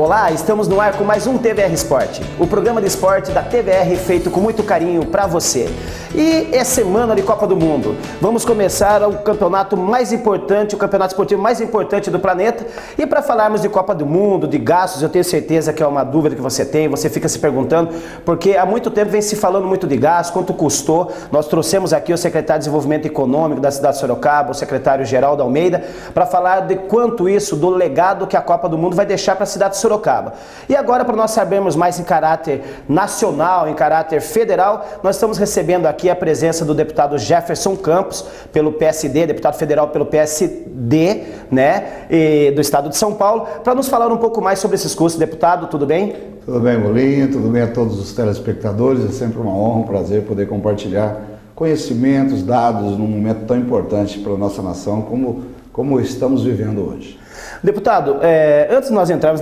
Olá, estamos no ar com mais um TVR Esporte, o programa de esporte da TVR feito com muito carinho para você. E é semana de Copa do Mundo. Vamos começar o campeonato mais importante, o campeonato esportivo mais importante do planeta. E para falarmos de Copa do Mundo, de gastos, eu tenho certeza que é uma dúvida que você tem, você fica se perguntando, porque há muito tempo vem se falando muito de gastos, quanto custou. Nós trouxemos aqui o secretário de Desenvolvimento Econômico da cidade de Sorocaba, o secretário Geraldo Almeida, para falar de quanto isso, do legado que a Copa do Mundo vai deixar para a cidade de Sorocaba. E agora, para nós sabermos mais em caráter nacional, em caráter federal, nós estamos recebendo aqui a presença do deputado Jefferson Campos, pelo PSD, deputado federal pelo PSD, né, do estado de São Paulo, para nos falar um pouco mais sobre esses custos. Deputado, tudo bem? Tudo bem, Bolinha, tudo bem a todos os telespectadores. É sempre uma honra, um prazer poder compartilhar conhecimentos, dados num momento tão importante para a nossa nação como estamos vivendo hoje. Deputado, antes de nós entrarmos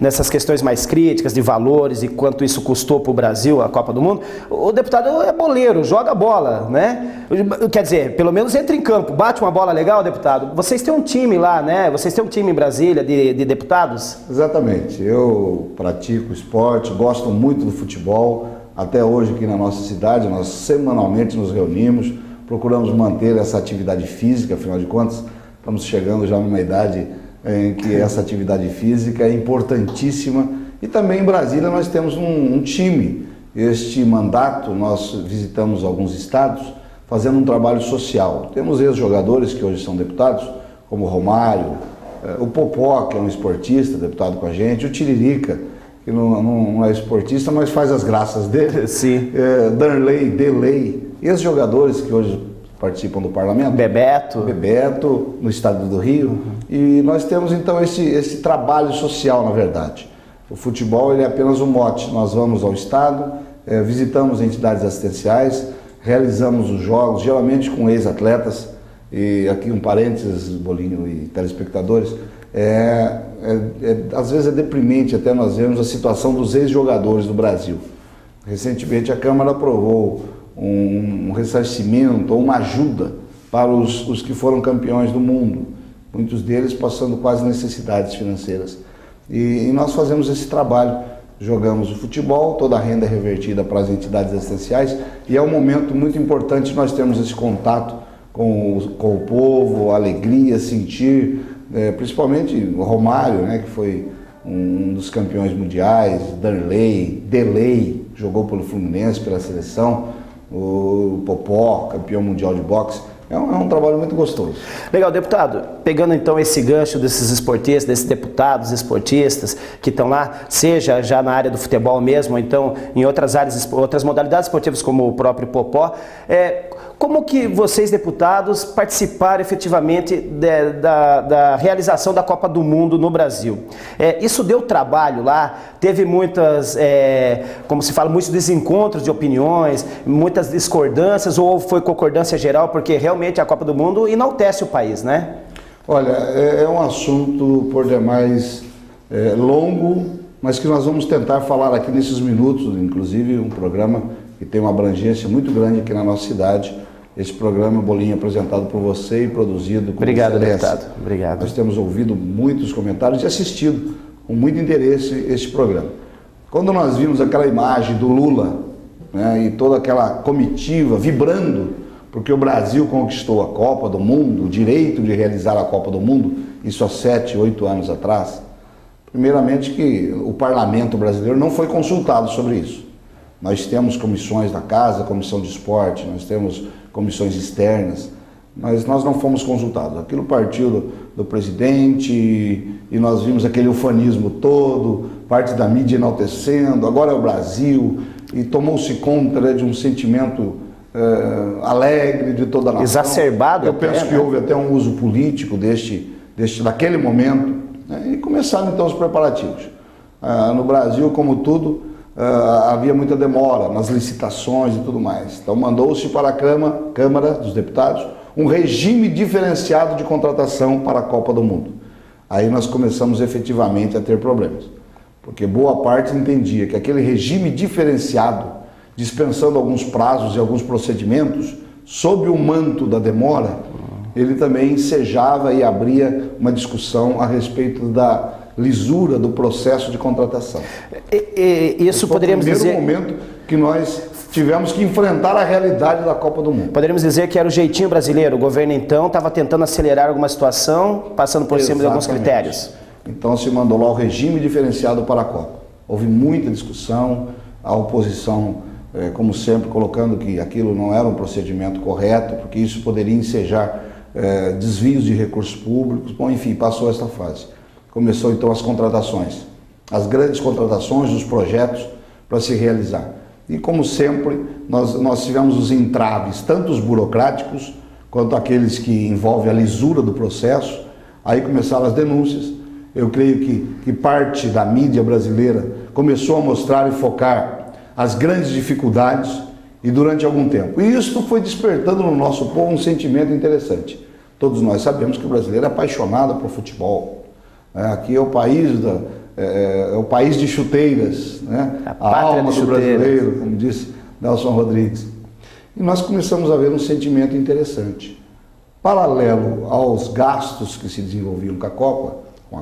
nessas questões mais críticas de valores e quanto isso custou para o Brasil, a Copa do Mundo, o deputado é boleiro, joga bola, né? Quer dizer, pelo menos entra em campo, bate uma bola legal, deputado. Vocês têm um time lá, né? Vocês têm um time em Brasília de deputados? Exatamente, eu pratico esporte, gosto muito do futebol. Até hoje aqui na nossa cidade, nós semanalmente nos reunimos, procuramos manter essa atividade física, afinal de contas, estamos chegando já numa idade em que essa atividade física é importantíssima. E também em Brasília nós temos um time. Este mandato nós visitamos alguns estados fazendo um trabalho social. Temos ex-jogadores que hoje são deputados, como o Romário, o Popó, que é um esportista, deputado com a gente, o Tiririca, que não é esportista, mas faz as graças dele. Sim. Darley, Delay, ex-jogadores que hoje participam do parlamento. Bebeto, no estado do Rio. E nós temos então esse trabalho social, na verdade. O futebol ele é apenas um mote. Nós vamos ao estado, visitamos entidades assistenciais, realizamos os jogos, geralmente com ex-atletas. E aqui um parênteses, Bolinho e telespectadores, às vezes é deprimente até nós vermos a situação dos ex-jogadores do Brasil. Recentemente a Câmara aprovou um ressarcimento ou uma ajuda para os que foram campeões do mundo, muitos deles passando quase necessidades financeiras. E nós fazemos esse trabalho, jogamos o futebol, toda a renda é revertida para as entidades assistenciais e é um momento muito importante nós termos esse contato com o povo, a alegria, sentir, principalmente o Romário, né, que foi um dos campeões mundiais, Darley, Delay, jogou pelo Fluminense, pela seleção, o Popó, campeão mundial de boxe. É um trabalho muito gostoso. Legal, deputado, pegando então esse gancho desses esportistas, desses deputados esportistas que estão lá, seja já na área do futebol mesmo, ou então em outras áreas, outras modalidades esportivas como o próprio Popó, como que vocês, deputados, participaram efetivamente da realização da Copa do Mundo no Brasil? Isso deu trabalho lá? Teve muitas, como se fala, muitos desencontros de opiniões, muitas discordâncias, ou foi concordância geral? Porque realmente a Copa do Mundo enaltece o país, né? Olha, é um assunto por demais longo, mas que nós vamos tentar falar aqui nesses minutos, inclusive um programa que tem uma abrangência muito grande aqui na nossa cidade. Esse programa, Bolinha, apresentado por você e produzido com Obrigado, deputado. Obrigado. Nós temos ouvido muitos comentários e assistido com muito interesse este programa. Quando nós vimos aquela imagem do Lula, né, e toda aquela comitiva vibrando, porque o Brasil conquistou a Copa do Mundo, o direito de realizar a Copa do Mundo, isso há 7, 8 anos atrás, primeiramente que o parlamento brasileiro não foi consultado sobre isso. Nós temos comissões da casa, comissão de esporte, nós temos comissões externas, mas nós não fomos consultados. Aquilo partiu do presidente e nós vimos aquele ufanismo todo, parte da mídia enaltecendo, agora é o Brasil, e tomou-se conta, né, de um sentimento alegre de toda a nação. Exacerbado. Eu penso que houve até um uso político daquele momento, né, e começaram então os preparativos. No Brasil, como tudo, havia muita demora nas licitações e tudo mais. Então mandou-se para a Câmara dos Deputados um regime diferenciado de contratação para a Copa do Mundo. Aí nós começamos efetivamente a ter problemas, porque boa parte entendia que aquele regime diferenciado, dispensando alguns prazos e alguns procedimentos, sob o manto da demora, ele também ensejava e abria uma discussão a respeito da lisura do processo de contratação. Isso poderíamos dizer... Foi o primeiro momento que nós tivemos que enfrentar a realidade da Copa do Mundo. Poderíamos dizer que era o jeitinho brasileiro. O governo, então, estava tentando acelerar alguma situação, passando por cima de alguns critérios. Então se mandou lá o regime diferenciado para a Copa. Houve muita discussão, a oposição, como sempre, colocando que aquilo não era um procedimento correto, porque isso poderia ensejar desvios de recursos públicos. Bom, enfim, passou esta fase. Começou então as contratações, as grandes contratações, os projetos para se realizar. E como sempre, nós tivemos os entraves, tanto os burocráticos, quanto aqueles que envolvem a lisura do processo. Aí começaram as denúncias. Eu creio que parte da mídia brasileira começou a mostrar e focar as grandes dificuldades e durante algum tempo. E isso foi despertando no nosso povo um sentimento interessante. Todos nós sabemos que o brasileiro é apaixonado por futebol. Aqui é o país de chuteiras, né? A alma do brasileiro, como disse Nelson Rodrigues. E nós começamos a ver um sentimento interessante. Paralelo aos gastos que se desenvolviam com a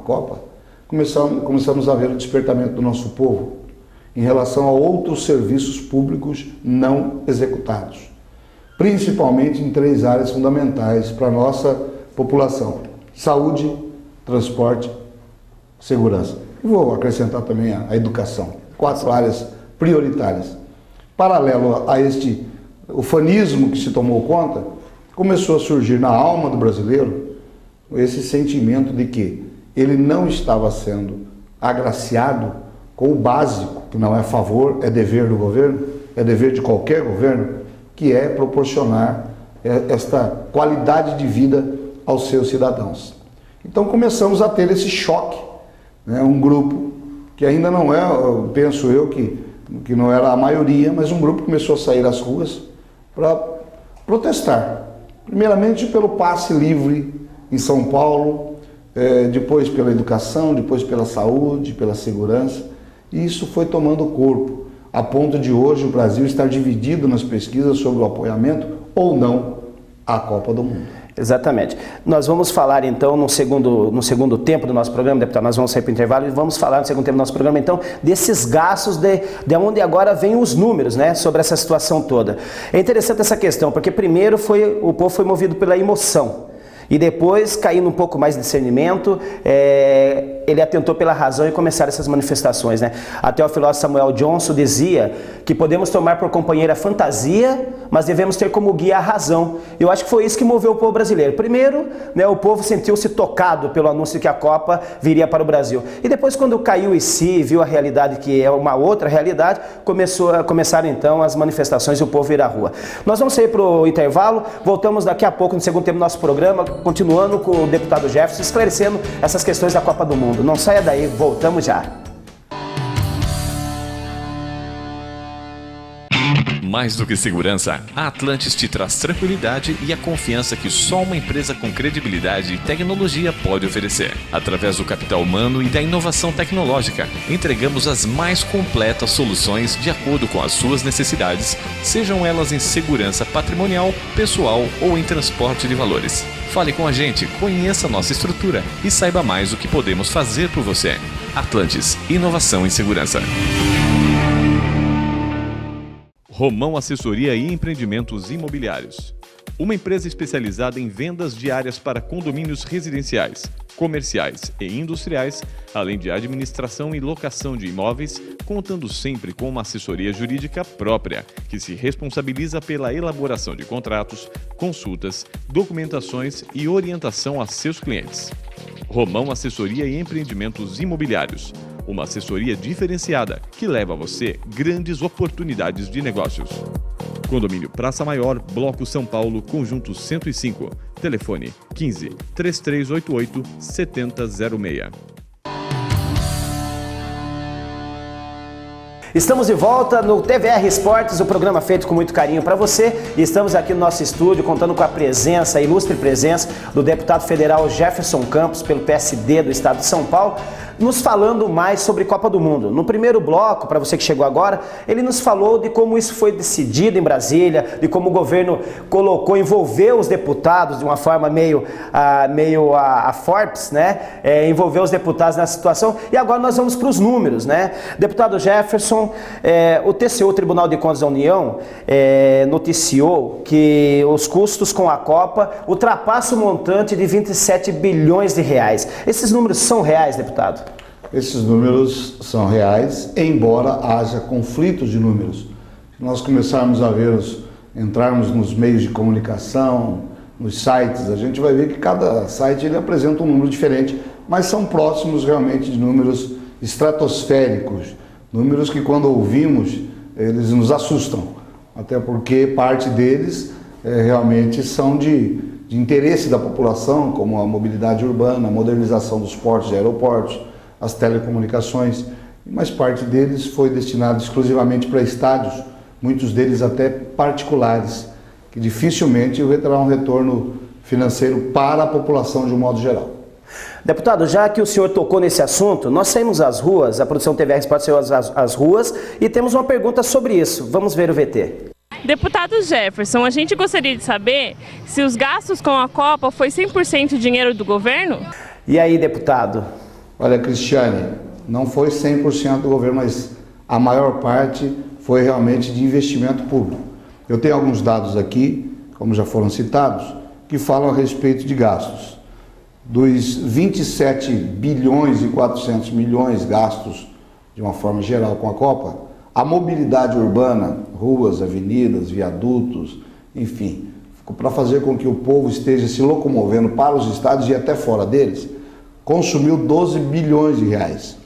Copa, começamos a ver o despertamento do nosso povo em relação a outros serviços públicos não executados, principalmente em 3 áreas fundamentais para a nossa população: saúde, transporte, segurança. E vou acrescentar também a educação. 4 áreas prioritárias. Paralelo a este ufanismo que se tomou conta, começou a surgir na alma do brasileiro esse sentimento de que ele não estava sendo agraciado com o básico, que não é favor, é dever do governo, é dever de qualquer governo, que é proporcionar esta qualidade de vida aos seus cidadãos. Então começamos a ter esse choque, né? Um grupo que ainda não é, penso eu, que não era a maioria, mas um grupo começou a sair às ruas para protestar. Primeiramente pelo passe livre em São Paulo, depois pela educação, depois pela saúde, pela segurança, e isso foi tomando corpo, a ponto de hoje o Brasil estar dividido nas pesquisas sobre o apoiamento ou não à Copa do Mundo. Exatamente. Nós vamos falar então no segundo tempo do nosso programa, deputado, nós vamos sair para o intervalo e vamos falar no segundo tempo do nosso programa então desses gastos, de onde agora vêm os números, né, sobre essa situação toda. É interessante essa questão, porque primeiro o povo foi movido pela emoção. E depois, caindo um pouco mais de discernimento, ele atentou pela razão e começaram essas manifestações, né? Até o filósofo Samuel Johnson dizia que podemos tomar por companheira a fantasia, mas devemos ter como guia a razão. Eu acho que foi isso que moveu o povo brasileiro. Primeiro, né, o povo sentiu-se tocado pelo anúncio de que a Copa viria para o Brasil. E depois, quando caiu em si, viu a realidade que é uma outra realidade, começaram então as manifestações e o povo ir à rua. Nós vamos sair para o intervalo, voltamos daqui a pouco no segundo tempo do nosso programa, continuando com o deputado Jefferson, esclarecendo essas questões da Copa do Mundo. Não saia daí, voltamos já. Mais do que segurança, a Atlantis te traz tranquilidade e a confiança que só uma empresa com credibilidade e tecnologia pode oferecer. Através do capital humano e da inovação tecnológica, entregamos as mais completas soluções de acordo com as suas necessidades, sejam elas em segurança patrimonial, pessoal ou em transporte de valores. Fale com a gente, conheça nossa estrutura e saiba mais o que podemos fazer por você. Atlantis, inovação em segurança. Romão Assessoria e Empreendimentos Imobiliários. Uma empresa especializada em vendas de áreas para condomínios residenciais, comerciais e industriais, além de administração e locação de imóveis, contando sempre com uma assessoria jurídica própria, que se responsabiliza pela elaboração de contratos, consultas, documentações e orientação a seus clientes. Romão Assessoria e Empreendimentos Imobiliários. Uma assessoria diferenciada que leva a você grandes oportunidades de negócios. Condomínio Praça Maior, Bloco São Paulo, Conjunto 105. Telefone 15 3388 7006. Estamos de volta no TVR Esportes, o programa feito com muito carinho para você. E estamos aqui no nosso estúdio contando com a ilustre presença do deputado federal Jefferson Campos, pelo PSD do estado de São Paulo. nos falando mais sobre Copa do Mundo. No primeiro bloco, para você que chegou agora, ele nos falou de como isso foi decidido em Brasília, de como o governo envolveu os deputados de uma forma meio a Forbes, né? Envolveu os deputados nessa situação. E agora nós vamos para os números, né? Deputado Jefferson, o TCU, Tribunal de Contas da União, noticiou que os custos com a Copa ultrapassam o montante de 27 bilhões de reais. Esses números são reais, deputado? Esses números são reais, embora haja conflitos de números. Se nós começarmos a entrarmos nos meios de comunicação, nos sites, a gente vai ver que cada site ele apresenta um número diferente, mas são próximos realmente de números estratosféricos, números que quando ouvimos, eles nos assustam, até porque parte deles realmente são de interesse da população, como a mobilidade urbana, a modernização dos portos e aeroportos, as telecomunicações, mas parte deles foi destinado exclusivamente para estádios, muitos deles até particulares, que dificilmente terá um retorno financeiro para a população de um modo geral. Deputado, já que o senhor tocou nesse assunto, nós saímos às ruas, a produção TVR Sport saiu às ruas e temos uma pergunta sobre isso. Vamos ver o VT. Deputado Jefferson, a gente gostaria de saber se os gastos com a Copa foi 100% dinheiro do governo? E aí, deputado? Olha, Cristiane, não foi 100% do governo, mas a maior parte foi realmente de investimento público. Eu tenho alguns dados aqui, como já foram citados, que falam a respeito de gastos. Dos 27 bilhões e 400 milhões gastos de uma forma geral com a Copa, a mobilidade urbana, ruas, avenidas, viadutos, enfim, para fazer com que o povo esteja se locomovendo para os estádios e até fora deles, consumiu 12 bilhões de reais.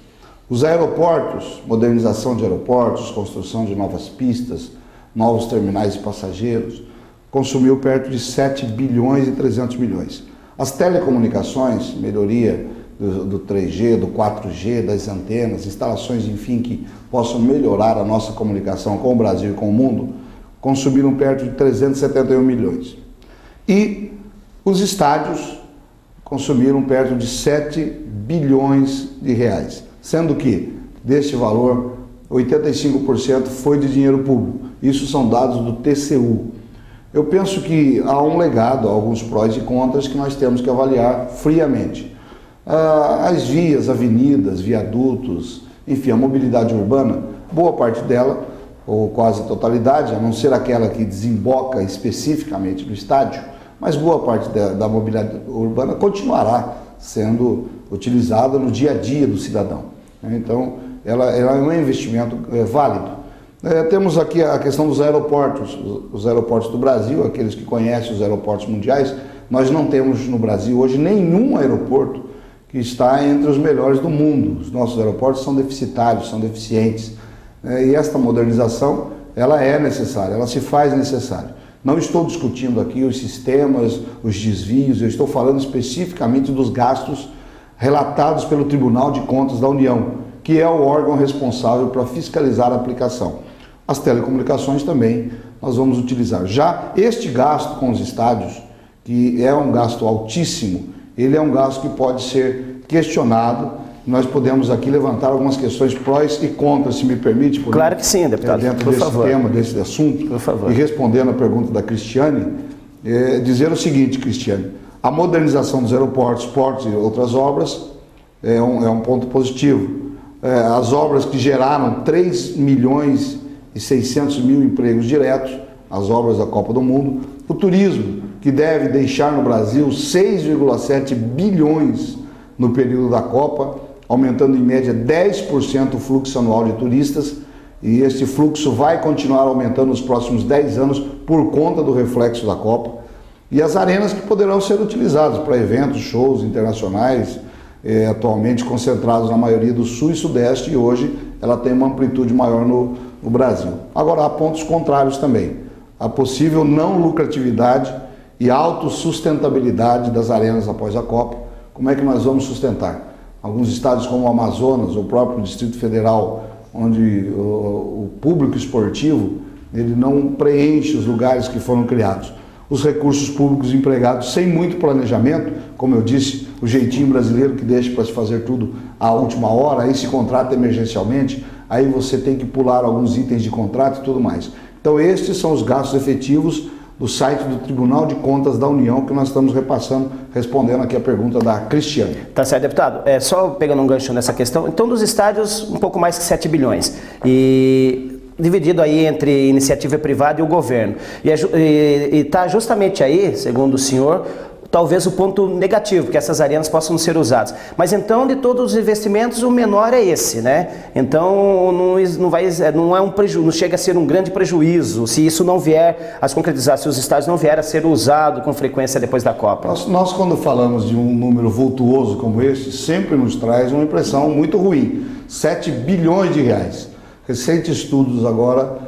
Os aeroportos, modernização de aeroportos, construção de novas pistas, novos terminais de passageiros, consumiu perto de 7 bilhões e 300 milhões. As telecomunicações, melhoria do 3G, do 4G, das antenas, instalações, enfim, que possam melhorar a nossa comunicação com o Brasil e com o mundo, consumiram perto de 371 milhões. E os estádios consumiram perto de 7 bilhões de reais, sendo que, deste valor, 85% foi de dinheiro público. Isso são dados do TCU. Eu penso que há um legado, há alguns prós e contras que nós temos que avaliar friamente. As vias, avenidas, viadutos, enfim, a mobilidade urbana, boa parte dela, ou quase a totalidade, a não ser aquela que desemboca especificamente no estádio, mas boa parte da mobilidade urbana continuará sendo utilizada no dia a dia do cidadão. Então, ela é um investimento válido. Temos aqui a questão dos aeroportos, os aeroportos do Brasil, aqueles que conhecem os aeroportos mundiais. Nós não temos no Brasil hoje nenhum aeroporto que está entre os melhores do mundo. Os nossos aeroportos são deficitários, são deficientes. E esta modernização, ela é necessária, ela se faz necessária. Não estou discutindo aqui os sistemas, os desvios, eu estou falando especificamente dos gastos relatados pelo Tribunal de Contas da União, que é o órgão responsável para fiscalizar a aplicação. As telecomunicações também nós vamos utilizar. Já este gasto com os estádios, que é um gasto altíssimo, ele é um gasto que pode ser questionado. Nós podemos aqui levantar algumas questões prós e contras, se me permite. Claro que sim, deputado. Dentro desse tema, desse assunto. Por favor. E respondendo a pergunta da Cristiane, dizer o seguinte, Cristiane, a modernização dos aeroportos, portos e outras obras é um ponto positivo. As obras que geraram 3 milhões e 600 mil empregos diretos, as obras da Copa do Mundo, o turismo, que deve deixar no Brasil 6,7 bilhões no período da Copa, aumentando em média 10% o fluxo anual de turistas, e esse fluxo vai continuar aumentando nos próximos 10 anos por conta do reflexo da Copa, e as arenas que poderão ser utilizadas para eventos, shows internacionais, atualmente concentrados na maioria do Sul e Sudeste, e hoje ela tem uma amplitude maior no Brasil. Agora, há pontos contrários também. A possível não lucratividade e autossustentabilidade das arenas após a Copa. Como é que nós vamos sustentar? Alguns estados como o Amazonas, o próprio Distrito Federal, onde o público esportivo ele não preenche os lugares que foram criados. Os recursos públicos empregados sem muito planejamento, como eu disse, o jeitinho brasileiro que deixa para se fazer tudo à última hora, aí se contrata emergencialmente, aí você tem que pular alguns itens de contrato e tudo mais. Então estes são os gastos efetivos do site do Tribunal de Contas da União que nós estamos repassando, respondendo aqui a pergunta da Cristiane. Tá certo, deputado. Só pegando um gancho nessa questão, então dos estádios um pouco mais que 7 bilhões. E dividido aí entre iniciativa privada e o governo. E está justamente aí, segundo o senhor, talvez o ponto negativo, que essas arenas possam ser usadas. Mas então, de todos os investimentos, o menor é esse, né? Então, não chega a ser um grande prejuízo se isso não vier a se concretizar, se os estádios não vierem a ser usados com frequência depois da Copa. Nós, quando falamos de um número vultuoso como este, sempre nos traz uma impressão muito ruim. 7 bilhões de reais. Recentes estudos agora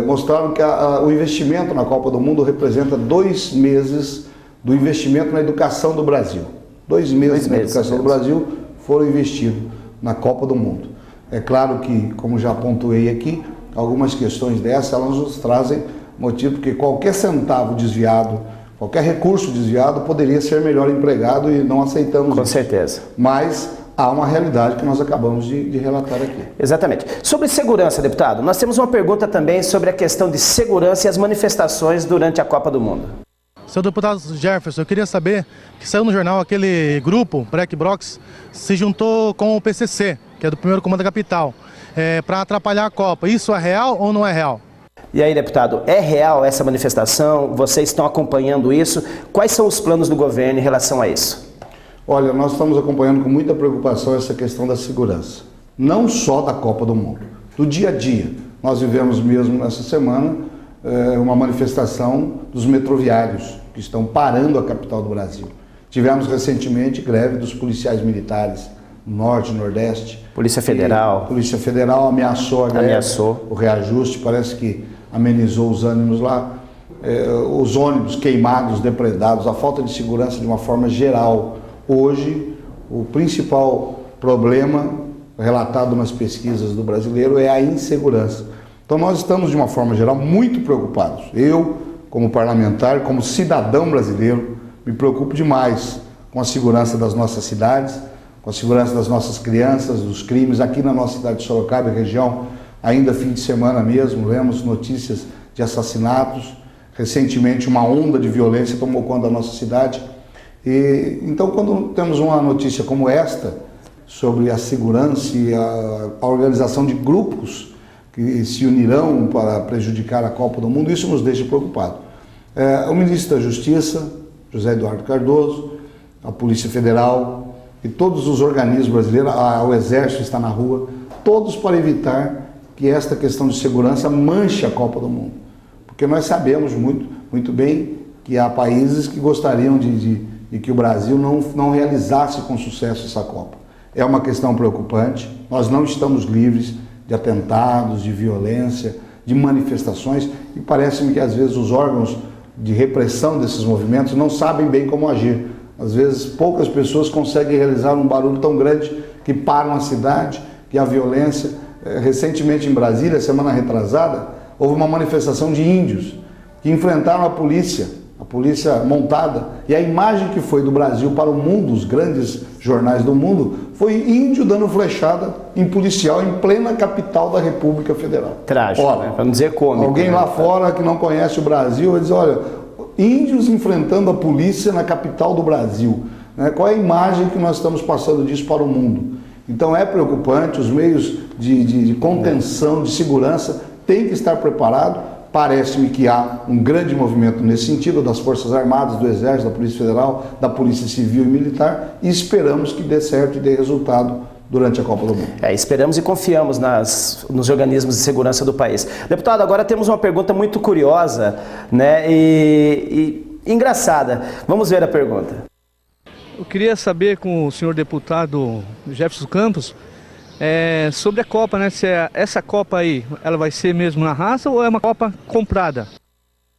mostraram que o investimento na Copa do Mundo representa 2 meses do investimento na educação do Brasil. 2 meses na educação do Brasil foram investidos na Copa do Mundo. É claro que, como já pontuei aqui, algumas questões dessas elas nos trazem motivo, porque qualquer centavo desviado, qualquer recurso desviado poderia ser melhor empregado e não aceitamos isso. Com certeza. Mas há uma realidade que nós acabamos de relatar aqui. Exatamente. Sobre segurança, deputado, nós temos uma pergunta também sobre a questão de segurança e as manifestações durante a Copa do Mundo. Seu deputado Jefferson, eu queria saber que saiu no jornal aquele grupo, Black Blocs, se juntou com o PCC, que é do primeiro comando da capital, para atrapalhar a Copa. Isso é real ou não é real? E aí, deputado, é real essa manifestação? Vocês estão acompanhando isso? Quais são os planos do governo em relação a isso? Olha, nós estamos acompanhando com muita preocupação essa questão da segurança. Não só da Copa do Mundo, do dia a dia. Nós vivemos mesmo nessa semana uma manifestação dos metroviários que estão parando a capital do Brasil. Tivemos recentemente greve dos policiais militares no Norte e Nordeste. Polícia Federal. A Polícia Federal ameaçou a greve, o reajuste, parece que amenizou os ânimos lá. Os ônibus queimados, depredados, a falta de segurança de uma forma geral. Hoje, o principal problema relatado nas pesquisas do brasileiro é a insegurança. Então nós estamos, de uma forma geral, muito preocupados. Eu, como parlamentar, como cidadão brasileiro, me preocupo demais com a segurança das nossas cidades, com a segurança das nossas crianças, dos crimes. Aqui na nossa cidade de Sorocaba e região, ainda fim de semana mesmo, vemos notícias de assassinatos. Recentemente, uma onda de violência tomou conta da nossa cidade. Então, quando temos uma notícia como esta, sobre a segurança e a organização de grupos que se unirão para prejudicar a Copa do Mundo, isso nos deixa preocupados. O ministro da Justiça, José Eduardo Cardoso, a Polícia Federal e todos os organismos brasileiros, o Exército está na rua, todos para evitar que esta questão de segurança manche a Copa do Mundo. Porque nós sabemos muito bem que há países que gostariam de que o Brasil não realizasse com sucesso essa Copa. É uma questão preocupante, nós não estamos livres de atentados, de violência, de manifestações, e parece-me que às vezes os órgãos de repressão desses movimentos não sabem bem como agir. Às vezes poucas pessoas conseguem realizar um barulho tão grande que param a cidade, que a violência. Recentemente em Brasília, semana retrasada, houve uma manifestação de índios que enfrentaram a polícia montada, e a imagem que foi do Brasil para o mundo, os grandes jornais do mundo, foi índio dando flechada em policial em plena capital da República Federal. Trágico, né? Para não dizer cômico. Alguém lá fora que não conhece o Brasil vai dizer, olha, índios enfrentando a polícia na capital do Brasil. Qual é a imagem que nós estamos passando disso para o mundo? Então é preocupante, os meios de contenção, de segurança têm que estar preparados. Parece-me que há um grande movimento nesse sentido, das Forças Armadas, do Exército, da Polícia Federal, da Polícia Civil e Militar, e esperamos que dê certo e dê resultado durante a Copa do Mundo. Esperamos e confiamos nos organismos de segurança do país. Deputado, agora temos uma pergunta muito curiosa, né, e engraçada. Vamos ver a pergunta. Eu queria saber com o senhor deputado Jefferson Campos, sobre a Copa, né? Se essa Copa aí, ela vai ser mesmo na raça ou é uma Copa comprada?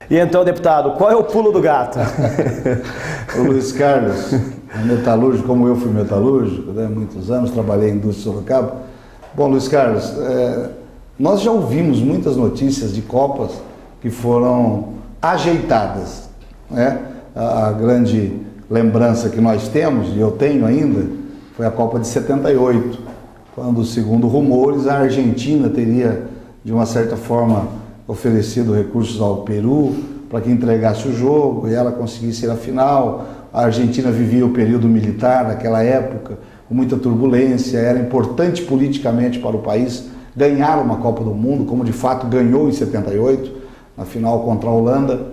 E então, deputado, qual é o pulo do gato? O Luiz Carlos, metalúrgico, como eu fui metalúrgico, muitos anos, trabalhei em indústria Sorocaba. Bom, Luiz Carlos, nós já ouvimos muitas notícias de Copas que foram ajeitadas, né? A grande lembrança que nós temos, e eu tenho ainda, foi a Copa de 78, quando, segundo rumores, a Argentina teria, de uma certa forma, oferecido recursos ao Peru para que entregasse o jogo e ela conseguisse ir à final. A Argentina vivia o período militar naquela época, com muita turbulência, era importante politicamente para o país ganhar uma Copa do Mundo, como de fato ganhou em 78, na final contra a Holanda.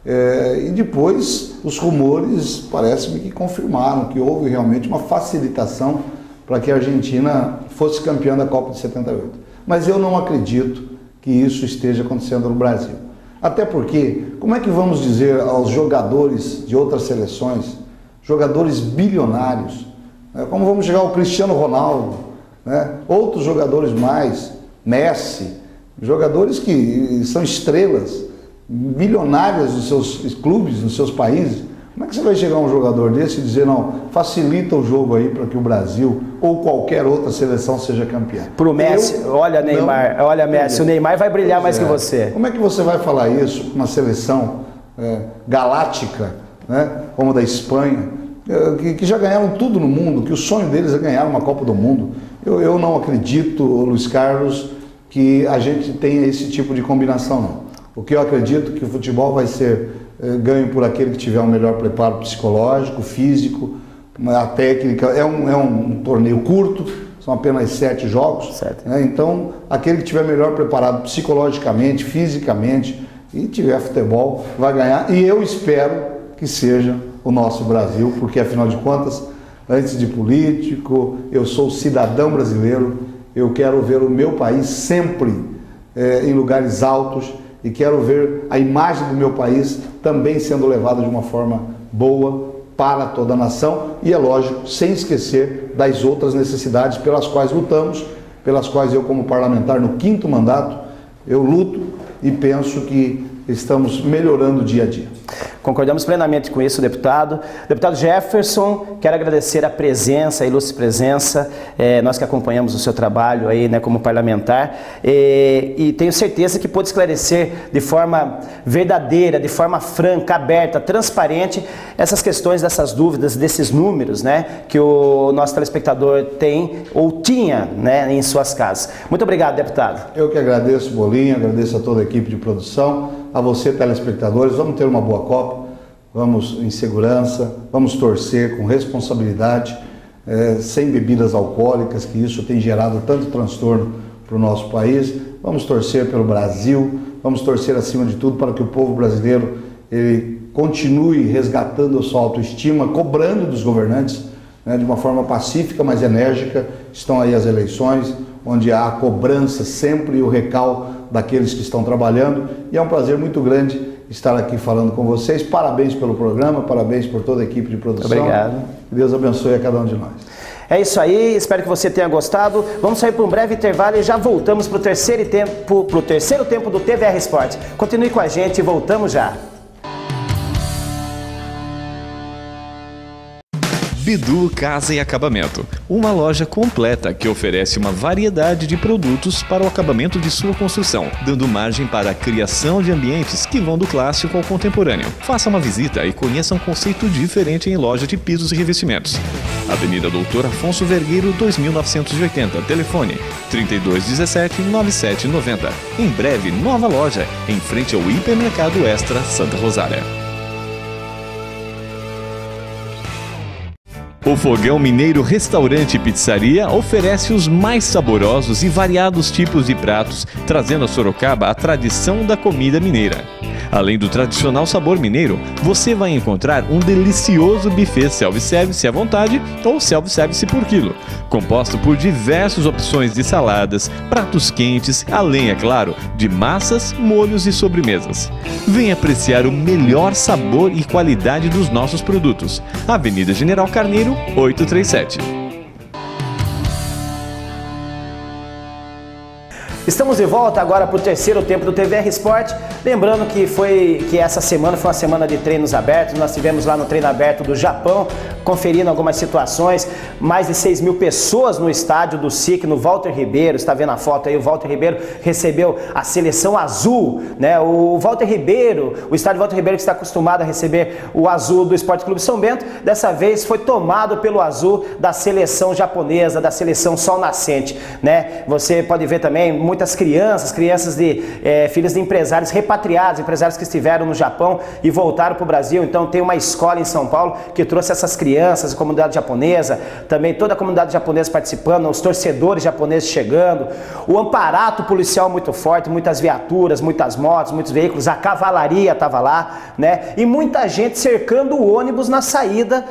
E depois os rumores parece-me que confirmaram que houve realmente uma facilitação para que a Argentina fosse campeã da Copa de 78. Mas eu não acredito que isso esteja acontecendo no Brasil. Até porque, como é que vamos dizer aos jogadores de outras seleções, jogadores bilionários, né, como vamos chegar ao Cristiano Ronaldo, né, outros jogadores mais, Messi, jogadores que são estrelas, bilionárias nos seus clubes, nos seus países. Como é que você vai chegar a um jogador desse e dizer, não, facilita o jogo aí para que o Brasil ou qualquer outra seleção seja campeã? Pro Messi, olha Neymar, olha Messi, o Neymar vai brilhar mais que você. Como é que você vai falar isso para uma seleção galáctica, né, como a da Espanha, que já ganharam tudo no mundo, que o sonho deles é ganhar uma Copa do Mundo? Eu não acredito, Luiz Carlos, que a gente tenha esse tipo de combinação, não. O que eu acredito que o futebol vai ser ganho por aquele que tiver um melhor preparo psicológico, físico, a técnica. É um torneio curto, são apenas 7 jogos, né? Então aquele que tiver melhor preparado psicologicamente, fisicamente e tiver futebol vai ganhar, e eu espero que seja o nosso Brasil, porque afinal de contas, antes de político, eu sou cidadão brasileiro, eu quero ver o meu país sempre em lugares altos, e quero ver a imagem do meu país também sendo levada de uma forma boa para toda a nação e, é lógico, sem esquecer das outras necessidades pelas quais lutamos, pelas quais eu, como parlamentar, no 5º mandato, eu luto e penso que estamos melhorando dia a dia. Concordamos plenamente com isso, deputado. Deputado Jefferson, quero agradecer a presença, a ilustre presença, nós que acompanhamos o seu trabalho aí, né, como parlamentar, e tenho certeza que pôde esclarecer de forma verdadeira, de forma franca, aberta, transparente, essas questões, dessas dúvidas, desses números, né, que o nosso telespectador tem ou tinha, né, em suas casas. Muito obrigado, deputado. Eu que agradeço, Bolinha, agradeço a toda a equipe de produção, a você, telespectadores. Vamos ter uma boa Copa, vamos em segurança, vamos torcer com responsabilidade, sem bebidas alcoólicas, que isso tem gerado tanto transtorno para o nosso país. Vamos torcer pelo Brasil, vamos torcer acima de tudo para que o povo brasileiro ele continue resgatando a sua autoestima, cobrando dos governantes, né, de uma forma pacífica, mas enérgica. Estão aí as eleições, onde há a cobrança sempre e o recal daqueles que estão trabalhando, e é um prazer muito grande estar aqui falando com vocês. Parabéns pelo programa, parabéns por toda a equipe de produção. Obrigado. Deus abençoe a cada um de nós. É isso aí, espero que você tenha gostado. Vamos sair para um breve intervalo e já voltamos para o terceiro tempo do TVR Esporte. Continue com a gente e voltamos já. Bidu Casa e Acabamento, uma loja completa que oferece uma variedade de produtos para o acabamento de sua construção, dando margem para a criação de ambientes que vão do clássico ao contemporâneo. Faça uma visita e conheça um conceito diferente em loja de pisos e revestimentos. Avenida Doutor Afonso Vergueiro, 2980, telefone 3217-9790. Em breve, nova loja, em frente ao Hipermercado Extra Santa Rosária. O Fogão Mineiro Restaurante e Pizzaria oferece os mais saborosos e variados tipos de pratos, trazendo a Sorocaba a tradição da comida mineira. Além do tradicional sabor mineiro, você vai encontrar um delicioso buffet self-service à vontade ou self-service por quilo, composto por diversas opções de saladas, pratos quentes, além, é claro, de massas, molhos e sobremesas. Venha apreciar o melhor sabor e qualidade dos nossos produtos. Avenida General Carneiro, 837. Estamos de volta agora para o terceiro tempo do TVR Sport. Lembrando que essa semana foi uma semana de treinos abertos. Nós tivemos lá no treino aberto do Japão, conferindo algumas situações. Mais de 6 mil pessoas no estádio do SIC, no Walter Ribeiro. Está vendo a foto aí? O Walter Ribeiro recebeu a seleção azul, né? O Walter Ribeiro, o estádio Walter Ribeiro, que está acostumado a receber o azul do Esporte Clube São Bento, dessa vez foi tomado pelo azul da seleção japonesa, da seleção Sol Nascente, né? Você pode ver também muitas crianças de filhos de empresários repatriados, empresários que estiveram no Japão e voltaram para o Brasil. Então tem uma escola em São Paulo que trouxe essas crianças, a comunidade japonesa, também toda a comunidade japonesa participando, os torcedores japoneses chegando, o amparato policial muito forte, muitas viaturas, muitas motos, muitos veículos, a cavalaria estava lá, né? E muita gente cercando o ônibus na saída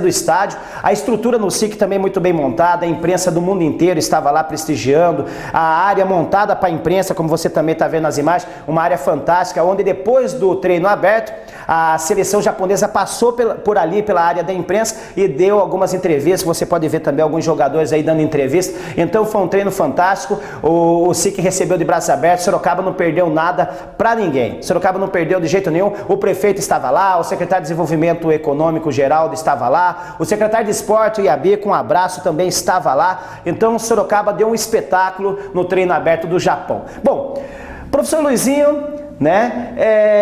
do estádio. A estrutura no SIC também muito bem montada, a imprensa do mundo inteiro estava lá prestigiando, a área montada para a imprensa, como você também está vendo nas imagens, uma área fantástica, onde depois do treino aberto, a seleção japonesa passou por ali, pela área da imprensa e deu algumas entrevistas. Você pode ver também alguns jogadores aí dando entrevista. Então foi um treino fantástico, o SIC recebeu de braços abertos, Sorocaba não perdeu nada para ninguém, Sorocaba não perdeu de jeito nenhum. O prefeito estava lá, o secretário de Desenvolvimento Econômico Geraldo estava lá, o secretário de Esporte, o Iabi, com um abraço, também estava lá. Então Sorocaba deu um espetáculo no treino aberto do Japão. Bom, professor Luizinho, né?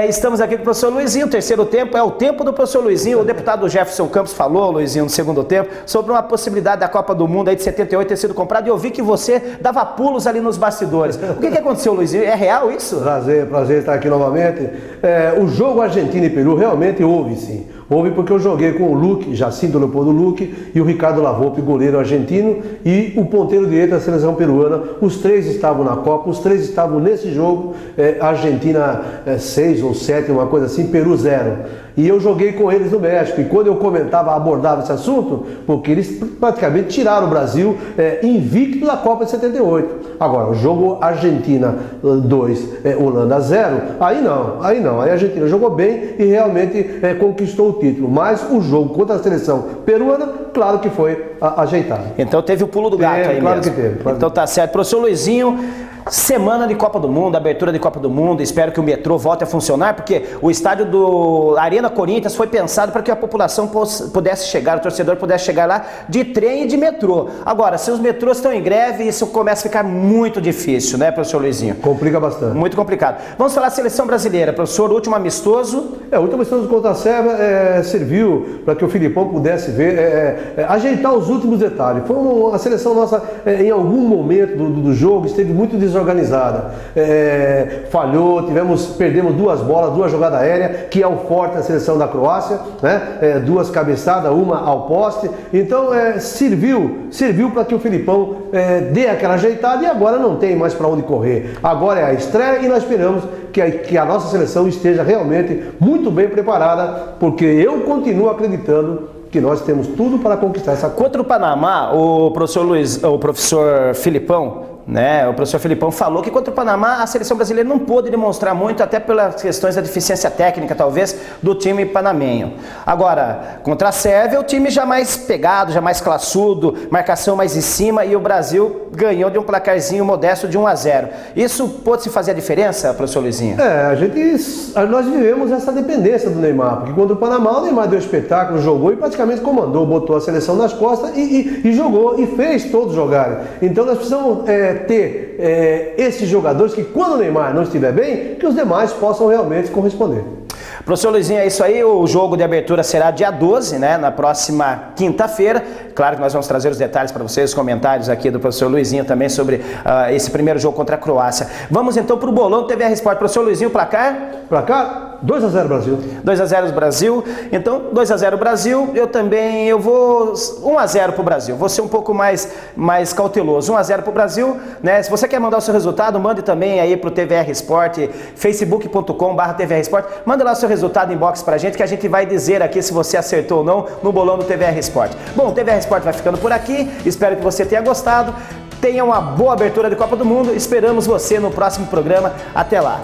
Estamos aqui com o professor Luizinho, terceiro tempo, é o tempo do professor Luizinho. O deputado Jefferson Campos falou, Luizinho, no segundo tempo, sobre uma possibilidade da Copa do Mundo aí de 78 ter sido comprada, e eu vi que você dava pulos ali nos bastidores. O que aconteceu, Luizinho? É real isso? Prazer estar aqui novamente. O jogo Argentina e Peru realmente houve, sim. Houve porque eu joguei com o Luque, Jacinto Leopoldo Luque, e o Ricardo Lavolpe, goleiro argentino, e o ponteiro direito da seleção peruana. Os três estavam na Copa, os três estavam nesse jogo. Argentina 6 ou 7, uma coisa assim, Peru 0. E eu joguei com eles no México, e quando eu abordava esse assunto, porque eles praticamente tiraram o Brasil invicto da Copa de 78. Agora, o jogo Argentina 2, Holanda 0, aí a Argentina jogou bem e realmente conquistou o título, mas o jogo contra a seleção peruana, claro que foi ajeitado. Então teve o pulo do gato aí claro mesmo. Que teve. Então tá certo. Professor Luizinho, semana de Copa do Mundo, abertura de Copa do Mundo, espero que o metrô volte a funcionar, porque o estádio do Arena Corinthians foi pensado para que a população pudesse chegar, o torcedor pudesse chegar lá de trem e de metrô. Agora, se os metrôs estão em greve, isso começa a ficar muito difícil, né, professor Luizinho? Complica bastante. Muito complicado. Vamos falar da seleção brasileira, professor, o último amistoso. O último amistoso contra a Sérvia serviu para que o Filipão pudesse ver, ajeitar os últimos detalhes. Foi a seleção nossa, em algum momento do jogo, esteve muito desorganizada, falhou, perdemos 2 bolas, 2 jogadas aéreas, que é o forte da seleção da Croácia, né? 2 cabeçadas, uma ao poste. Então serviu para que o Filipão dê aquela ajeitada, e agora não tem mais para onde correr. Agora é a estreia e nós esperamos que a nossa seleção esteja realmente muito bem preparada, porque eu continuo acreditando que nós temos tudo para conquistar essa Copa. Contra o Panamá, o professor Filipão, né? O professor Filipão falou que contra o Panamá a seleção brasileira não pôde demonstrar muito, até pelas questões da deficiência técnica, talvez, do time panamenho. Agora, contra a Sérvia, o time já mais pegado, já mais classudo, marcação mais em cima, e o Brasil ganhou de um placarzinho modesto de 1-0. Isso pôde se fazer a diferença, professor Luizinho? Nós vivemos essa dependência do Neymar, porque contra o Panamá, o Neymar deu espetáculo, jogou e praticamente comandou, botou a seleção nas costas e jogou, e fez todos jogarem. Então nós precisamos ter esses jogadores que, quando o Neymar não estiver bem, que os demais possam realmente corresponder. Professor Luizinho, é isso aí. O jogo de abertura será dia 12, né, na próxima quinta-feira. Claro que nós vamos trazer os detalhes para vocês, os comentários aqui do professor Luizinho também sobre esse primeiro jogo contra a Croácia. Vamos então para o bolão do TVR Sport. Professor Luizinho, placar? Placar? 2-0 Brasil. 2-0 Brasil. Então, 2-0 Brasil. Eu vou 1-0 para o Brasil. Vou ser um pouco mais cauteloso. 1-0 para o Brasil, né? Se você quer mandar o seu resultado, mande também aí para o TVR Sport, facebook.com/TVR Sport. Manda lá o seu resultado em box para a gente, que a gente vai dizer aqui se você acertou ou não no bolão do TVR Sport. Bom, o TVR Sport vai ficando por aqui. Espero que você tenha gostado. Tenha uma boa abertura de Copa do Mundo. Esperamos você no próximo programa. Até lá.